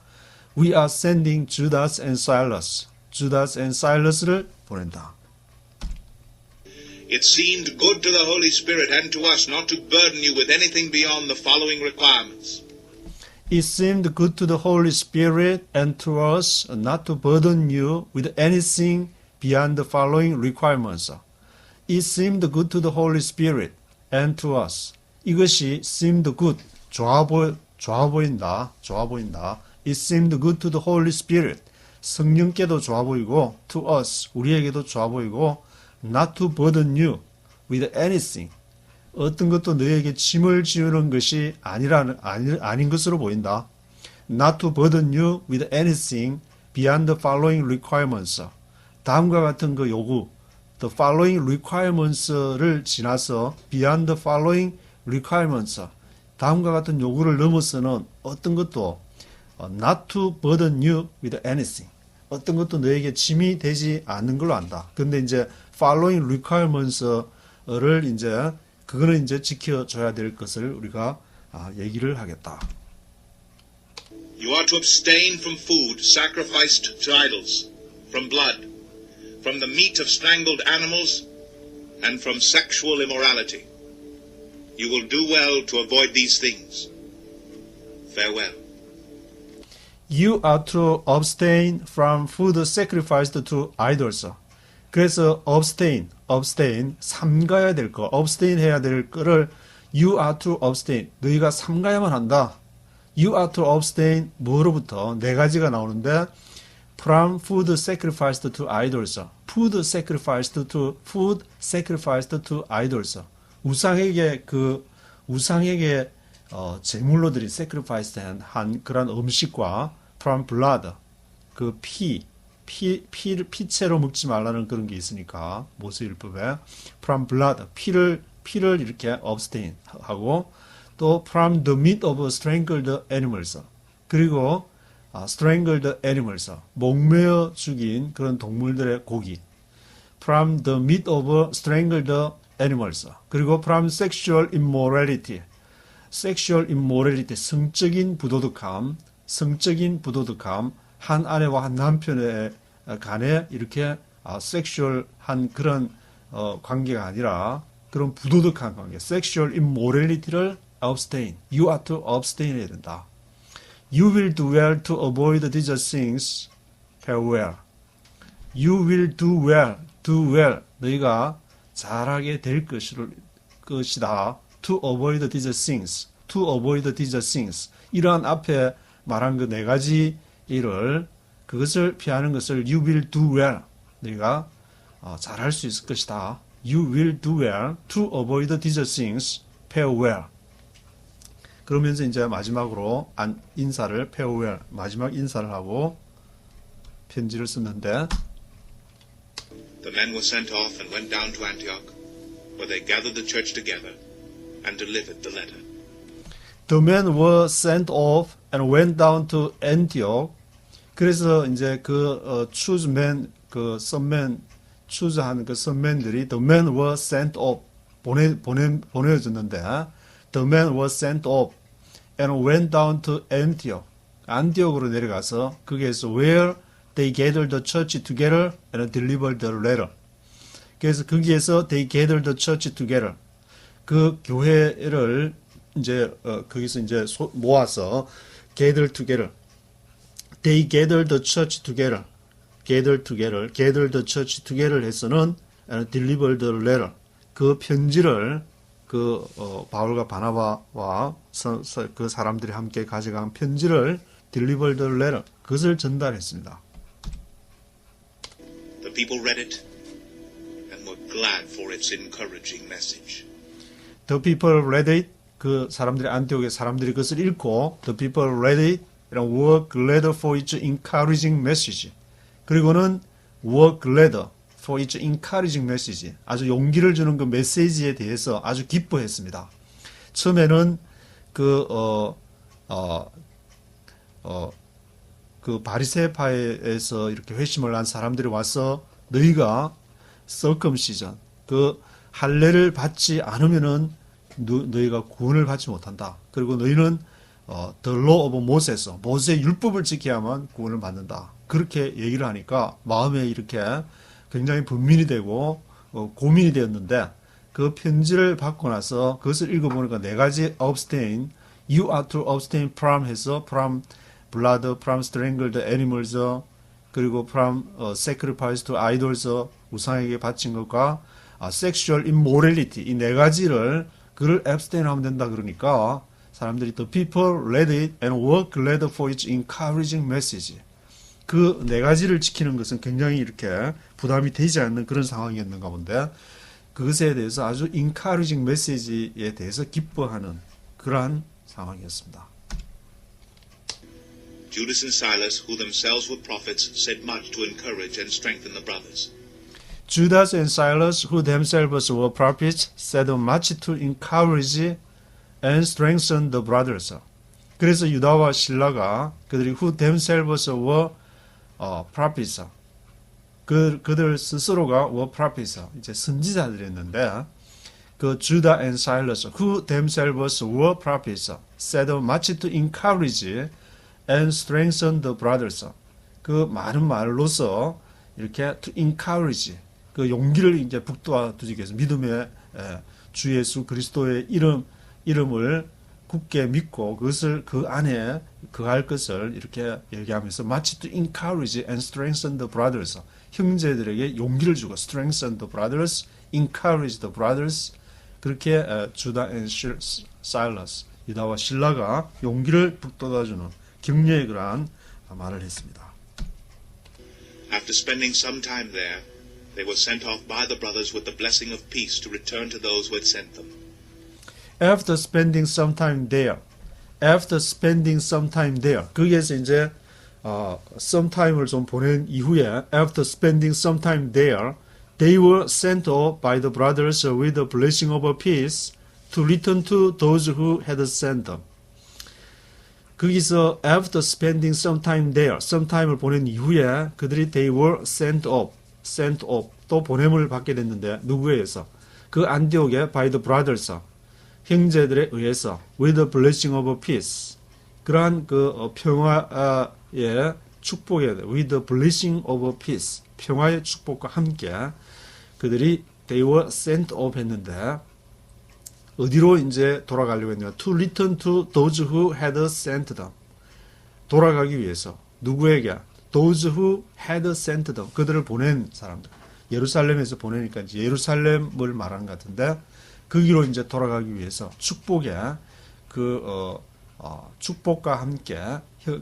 We are sending Judas and Silas. Judas를 보낸다. it seemed good to the Holy Spirit and to us not to burden you with anything beyond the following requirements. It seemed good to the Holy Spirit and to us not to burden you with anything beyond the following requirements. It seemed good to the Holy Spirit and to us. 이것이 seemed good, 좋아 보인다. It seemed good to the Holy Spirit. 성령께도 좋아 보이고, to us, 우리에게도 좋아 보이고, not to burden you with anything. 어떤 것도 너에게 짐을 지우는 것이 아닌 것으로 보인다. Not to burden you with anything beyond the following requirements. 다음과 같은 그 요구, the following requirements를 지나서 beyond the following requirements. 다음과 같은 요구를 넘어서는 어떤 것도 not to burden you with anything. 어떤 것도 너에게 짐이 되지 않는 걸로 안다. 근데 이제 following requirements를 이제 그거는 이제 지켜줘야 될 것을 우리가 얘기를 하겠다. You are to abstain from food sacrificed to idols, from blood, from the meat of strangled animals, and from sexual immorality. You will do well to avoid these things. Farewell. You are to abstain from food sacrificed to idols. 그래서 abstain, 삼가야 될 거, abstain 해야 될 거를 you are to abstain, 너희가 삼가야만 한다. You are to abstain, 뭐로부터? 네 가지가 나오는데 from food sacrificed to idols, food sacrificed to idols. 우상에게 제물로 드린 sacrifice 한 그런 음식과 from blood, 그 피채로 먹지 말라는 그런 게 있으니까 모세율법에 from blood, 피를 이렇게 abstain 하고 또 from the meat of strangled animals, 그리고 strangled animals, 목매어 죽인 그런 동물들의 고기, from the meat of strangled animals, 그리고 from sexual immorality, 성적인 부도덕함, 한 아내와 한 남편의 간에 이렇게 섹슈얼한 그런 관계가 아니라 그런 부도덕한 관계, sexual immorality를 abstain, you are to abstain 해야 된다. You will do well to avoid these things. Farewell. You will do well. 너희가 잘하게 될 것이다. To avoid these things. 이러한 앞에 말한 그 네 가지 일을, 그것을 피하는 것을 you will do well. 너희가 잘할 수 있을 것이다. You will do well to avoid these things. Farewell. 그러면서 이제 마지막으로 인사를 farewell, 마지막 인사를 하고 편지를 썼는데 The men were sent off and went down to Antioch, where they gathered the church together and delivered the letter. The men were sent off and went down to Antioch. 그래서 이제 choose 한 그 선맨들이 the men were sent off, 보내줬는데 the men were sent off and went down to Antioch. 안디옥으로 내려가서 거기에서 where they gathered the church together and delivered the letter. 그래서 거기에서 they gathered the church together. 그 교회를 이제 거기서 이제 모아서 gather together. They gathered the church together. gather the church together 해서는 delivered the letter. 그 편지를 바울과 바나바와 그 사람들이 함께 가져간 편지를 delivered the letter. 그것을 전달했습니다. The people read it and were glad for its encouraging message. The people read it. 그 사람들이 안티옥의 사람들이 그것을 읽고 the people read it and were glad for its encouraging message. 그리고는 were glad for its encouraging message. 아주 용기를 주는 그 메시지에 대해서 아주 기뻐했습니다. 처음에는 그 바리새파에서 이렇게 회심을 한 사람들이 와서 너희가 circumcision, 그 할례를 받지 않으면은 너희가 구원을 받지 못한다. 그리고 너희는 the law of Moses, 모세의 율법을 지켜야만 구원을 받는다. 그렇게 얘기를 하니까 마음에 이렇게 굉장히 분민이 되고 고민이 되었는데 그 편지를 받고 나서 그것을 읽어보니까 네 가지 abstain, you are to abstain from 해서 from blood, from strangled animals, 그리고 from sacrifice to idols, 우상에게 바친 것과 sexual immorality 이 네 가지를 그를 abstain 하면 된다 그러니까 사람들이 the people read it and were glad for its encouraging message. 그 네 가지를 지키는 것은 굉장히 이렇게 부담이 되지 않는 그런 상황이었는가 본데 그것에 대해서 아주 encouraging message에 대해서 기뻐하는 그러한 상황이었습니다. Judas and Silas, who themselves were prophets, said much to encourage and strengthen the brothers. Judas and Silas, who themselves were prophets, said much to encourage and strengthen the brothers. 그래서 유다와 실라가 그들이 who themselves were prophets, 그들 스스로가 were prophets, 이제 선지자들이었는데 그 Judah and Silas, who themselves were prophets, said much to encourage and strengthen the brothers. 그 많은 말로서 이렇게 to encourage, 그 용기를 이제 북돋아주기 위해서 믿음의 주 예수 그리스도의 이름을 굳게 믿고 그것을 그 안에 거할 것을 이렇게 얘기하면서 much to encourage and strengthen the brothers. 형제들에게 용기를 주고 strengthen the brothers, encourage the brothers. 그렇게 주다 and Silas, 유다와 실라가 용기를 북돋아주는 격려의 그러한 말을 했습니다. After spending some time there, they were sent off by the brothers with the blessing of peace to return to those who had sent them. After spending some time there, 거기에서 이제 some time을 좀 보낸 이후에 after spending some time there, they were sent off by the brothers with the blessing of peace to return to those who had sent them. 거기서 after spending some time there, some time을 보낸 이후에 그들이 they were sent off, 또 보냄을 받게 됐는데 누구에 의해서? 그 안디옥의 by the brothers, 형제들에 의해서 with the blessing of peace, 그러한 그 평화의 축복에 with the blessing of peace, 평화의 축복과 함께 그들이 they were sent off 했는데 어디로 이제 돌아가려고 했냐? To return to those who had sent them. 돌아가기 위해서 누구에게? Those who had sent them. 그들을 보낸 사람들. 예루살렘에서 보내니까 이제 예루살렘을 말하는 것 같은데 거기로 이제 돌아가기 위해서 축복의 축복과 함께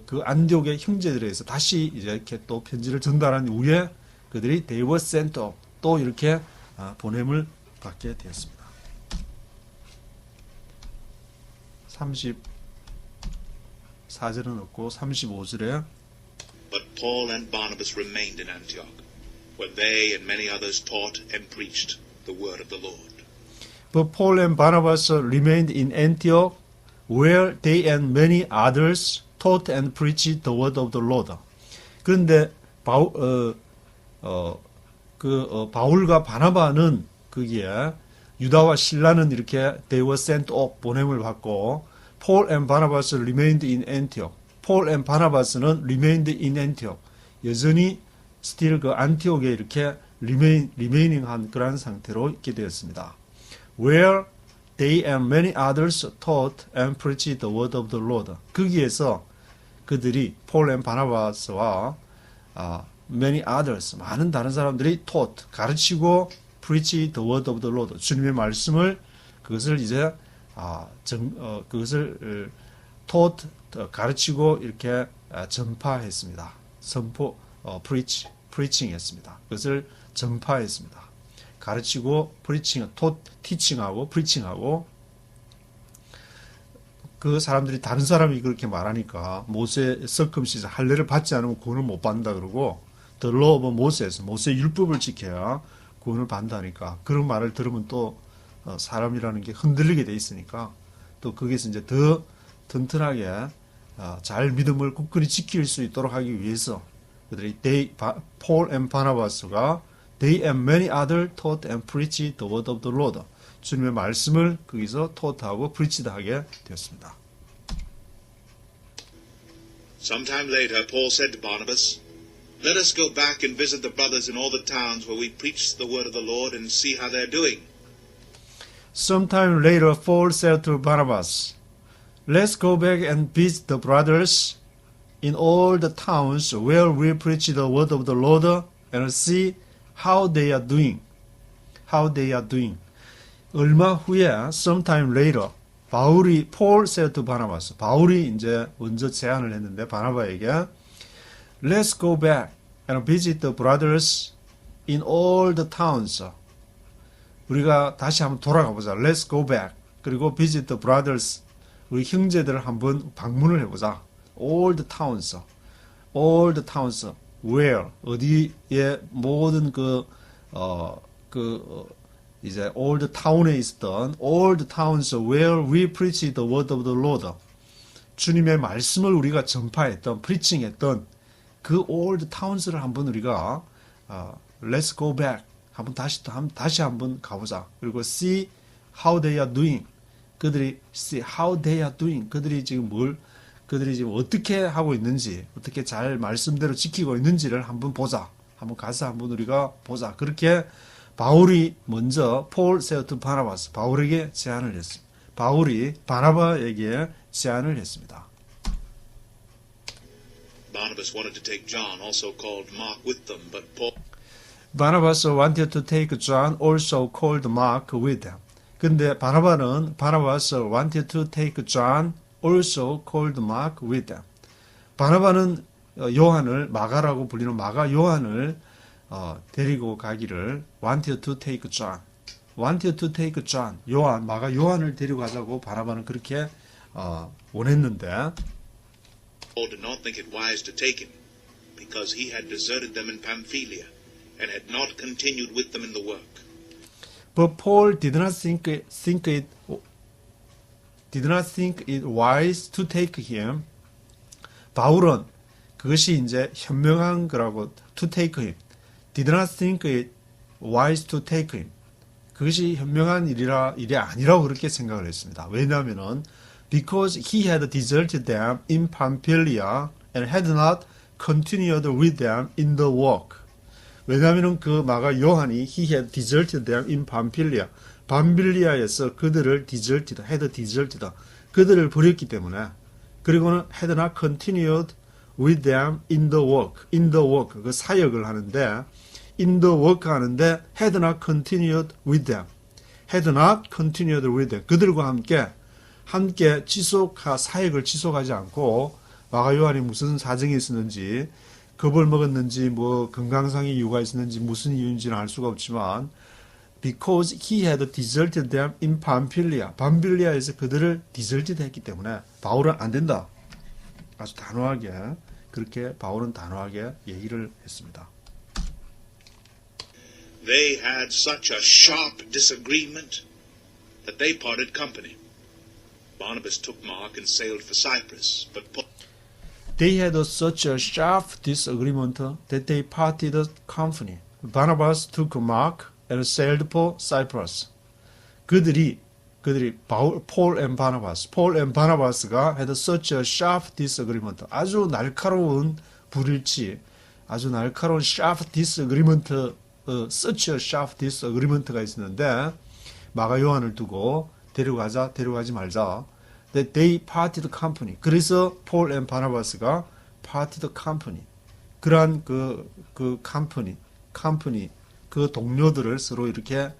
그 안디옥의 형제들에서 다시 이제 이렇게 또 편지를 전달한 이후에 그들이 they were sent off. 또 이렇게 보냄을 받게 되었습니다. 34절은 없고 35절에 But Paul and Barnabas remained in Antioch, where they and many others taught and preached the word of the Lord. But Paul and Barnabas remained in Antioch, where they and many others taught and preached the word of the Lord. 그런데 바울과 바나바는 거기에 유다와 실라는 이렇게 they were sent off 보냄을 받고 Paul and Barnabas remained in Antioch. Paul and Barnabas는 remained in Antioch. 여전히 still 그 안티옥에 이렇게 remaining 그런 상태로 있게 되었습니다. Where they and many others taught and preached the word of the Lord. 거기에서 그들이 Paul and Barnabas와 many others 많은 다른 사람들이 taught 가르치고 preach the word of the Lord. 주님의 말씀을 그것을 이제 그것을 taught 가르치고 이렇게 전파했습니다. 선포 preaching했습니다. 그것을 전파했습니다. 가르치고 taught teaching하고 preaching하고 그 사람들이 다른 사람이 그렇게 말하니까 모세 circumcision 할례를 받지 않으면 구원을 못 받는다 그러고 the law of Moses 모세 율법을 지켜야 구원을 받는다니까 그런 말을 들으면 또 사람이라는 게 흔들리게 돼 있으니까 또 거기서 이제 더 튼튼하게 잘 믿음을 굳건히 지킬 수 있도록 하기 위해서 그들이 Paul and Barnabas가 they and many others taught and preached the word of the Lord. 주님의 말씀을 거기서 taught,하고 preached하게 되었습니다. Sometime later, Paul said to Barnabas, Let us go back and visit the brothers in all the towns where we preach the word of the Lord and see how they're doing. Sometime later, Paul said to Barnabas, let's go back and visit the brothers in all the towns where we preach the word of the Lord and see how they are doing. How they are doing. 얼마 후에 sometime later Paul said to Barnabas. 바울이 이제 먼저 제안을 했는데 바나바에게 let's go back and visit the brothers in all the towns. 우리가 다시 한번 돌아가 보자. Let's go back. 그리고 visit the brothers. 우리 형제들을 한번 방문을 해보자. All the towns. All the towns. Where? 어디에 모든 이제 all the town에 있었던 all the towns where we preach the word of the Lord. 주님의 말씀을 우리가 전파했던, preaching했던 그 all the towns를 한번 우리가 let's go back. 다시 한번 가보자. 그리고 see how they are doing. 그들이 see how they are doing. 그들이 지금 어떻게 하고 있는지, 어떻게 잘 말씀대로 지키고 있는지를 한번 보자. 한번 가서 한번 우리가 보자. 그렇게 바울이 먼저 Paul said to Barnabas. 바울에게 제안을 했습니다. 바울이 바나바에게 제안을 했습니다. Barnabas wanted to take John, also called Mark, with them, but Paul Barnabas wanted to take John, also called Mark, with them. 근데 Barnabas wanted to take John, also called Mark, with them. 바나바는 요한을 마가라고 불리는 마가 요한을 데리고 가기를 wanted to take John, 마가 요한을 데리고 가자고 바나바는 그렇게 원했는데 Paul did not think it wise to take him, because he had deserted them in Pamphylia and had not continued with them in the work. But Paul did not think it wise to take him. 바울은 그것이 이제 현명한 거라고 to take him. Did not think it wise to take him. 그것이 현명한 일이 아니라고 그렇게 생각을 했습니다. 왜냐하면은 because he had deserted them in Pamphylia and had not continued with them in the work. 왜냐하면 그 마가 요한이 he had deserted them in Pamphylia. 밤빌리아에서 그들을 deserted, 그들을 버렸기 때문에 그리고는 had not continued with them in the work, 그 사역을 하는데 in the work 하는데 had not continued with them. 그들과 함께 사역을 지속하지 않고 마가 요한이 무슨 사정이 있었는지 겁을 먹었는지 뭐 건강상의 이유가 있었는지 무슨 이유인지는 알 수가 없지만 because he had deserted them in Pamphylia. 밤빌리아에서 그들을 deserted 했기 때문에 바울은 안 된다. 아주 단호하게 바울은 단호하게 얘기를 했습니다. They had such a sharp disagreement that they parted company. Barnabas took Mark and sailed for Cyprus, but Paul They had such a sharp disagreement that they parted company. Barnabas took Mark and sailed for Cyprus. 그들이 Paul and Barnabas가 had such a sharp disagreement. 아주 날카로운 불일치, 아주 날카로운 sharp disagreement, such a sharp disagreement가 있었는데 마가 요한을 두고 데려가지 말자. That they parted company. 그래서 Paul and Barnabas가 parted company. 그러한 그 company, 그 동료들을 서로 이렇게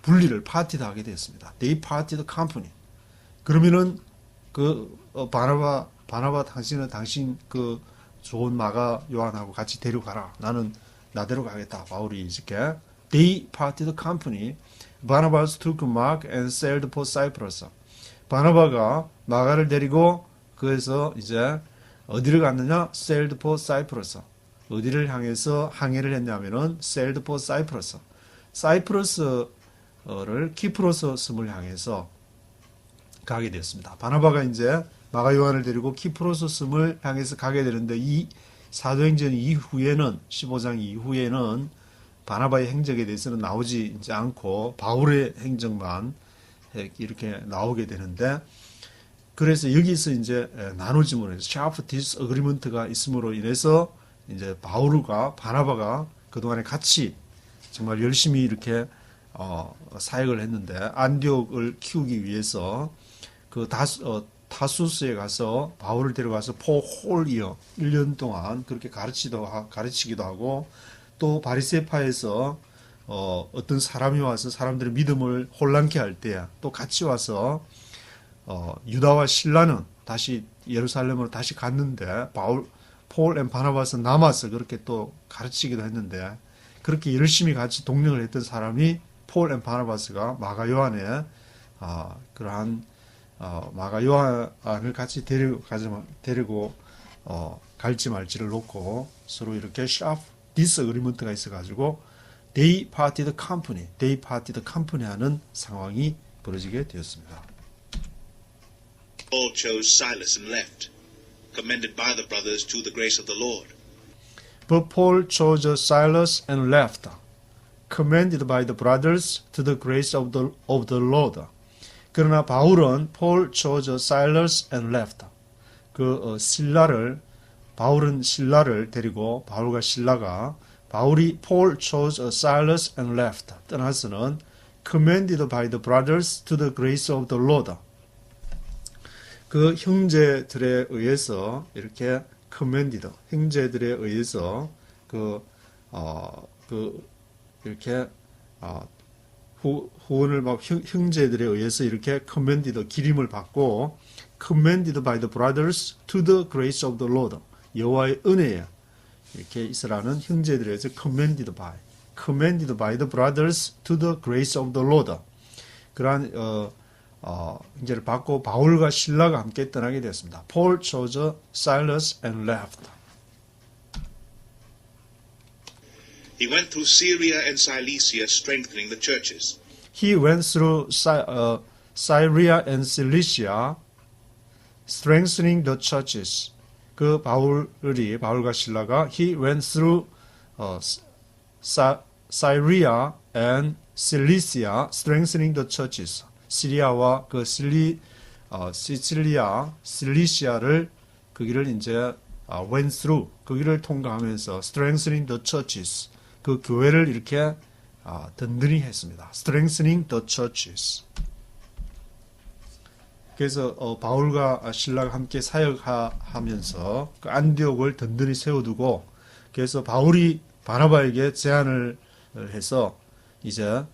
분리를 파티하게 됐습니다. They parted company. 그러면은 바나바 당신 그 좋은 마가 요한하고 같이 데려가라. 나는 나대로 가겠다. 바울이 이렇게 They parted company. Barnabas took Mark and sailed for Cyprus. 바나바가 마가를 데리고 그래서 이제 어디를 갔느냐? Sailed for Cyprus. 어디를 향해서 항해를 했냐면은 Sailed for Cyprus. 사이프러스를 키프로스 섬을 향해서 가게 됐습니다. 바나바가 이제 마가 요한을 데리고 키프로스 섬을 향해서 가게 되는데 이 사도행전 이후에는 15장 이후에는 바나바의 행적에 대해서는 나오지 않고 바울의 행적만 이렇게 나오게 되는데 그래서 여기서 이제 나누짐으로 해서 sharp disagreement가 있음으로 인해서 이제 바울과 바나바가 그동안에 같이 정말 열심히 이렇게 사역을 했는데 안디옥을 키우기 위해서 그 타수스에 가서 바울을 데려가서 포홀이어 1년 동안 그렇게 가르치기도 하고 또 바리새파에서 어떤 사람이 와서 사람들의 믿음을 혼란케 할 때 또 같이 와서 유다와 실라는 다시 예루살렘으로 다시 갔는데 폴 앤 바나바스 남아서 그렇게 또 가르치기도 했는데 그렇게 열심히 같이 동력을 했던 사람이 폴 앤 바나바스가 마가 요한의 그러한 마가 요한을 같이 데리고 갈지 말지를 놓고 서로 이렇게 샤프 디스어그리먼트가 있어가지고 they parted company 하는 상황이 벌어지게 되었습니다. Paul chose Silas and left, commended by the brothers to the grace of the Lord. But Paul chose Silas and left, commended by the brothers to the grace of the Lord. 그러나 바울은 Paul chose Silas and left. 바울은 신라를 데리고 바울과 신라가 바울이 Paul chose Silas and left 떠나서는 commended by the brothers to the grace of the Lord. 그 형제들에 의해서 이렇게 commended 형제들에 의해서 이렇게 후원을 받고 형제들에 의해서 이렇게 commended 기림을 받고 commended by the brothers to the grace of the Lord 여호와의 은혜에 이렇게 있으라는 형제들에 의해서 commended by the brothers to the grace of the Lord 그러한 인재를 받고 바울과 실라가 함께 떠나게 되었습니다. Paul chose Silas and left. He went through Syria and Cilicia, strengthening the churches. He went through Syria and Cilicia, strengthening the churches. 그 바울과 실라가 he went through Syria and Cilicia, strengthening the churches. 시리아와 그 시칠리아, 실리시아를 그 길을 이제 went through 그 길을 통과하면서 strengthening the churches 그 교회를 이렇게 든든히 했습니다. strengthening the churches. 그래서 바울과 신라가 함께 사역하면서 그 안디옥을 든든히 세워두고 그래서 바울이 바나바에게 제안을 해서 이제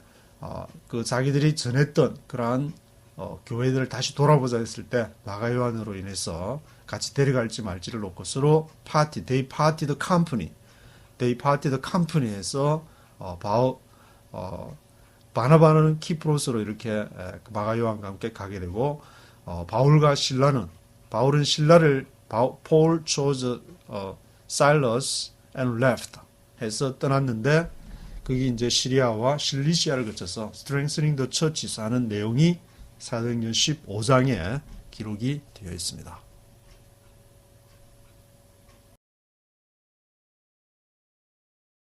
그 자기들이 전했던 그러한 교회들을 다시 돌아보자 했을 때 마가 요한으로 인해서 같이 데려갈지 말지를 놓고 서로 they parted company에서 바나바는 키프로스로 이렇게 마가 요한과 함께 가게 되고 바울은 신라를 Paul chose Silas and left 해서 떠났는데 그게 이제 시리아와 실리시아를 거쳐서 strengthening the churches 하는 내용이 사도행전 15장에 기록이 되어 있습니다.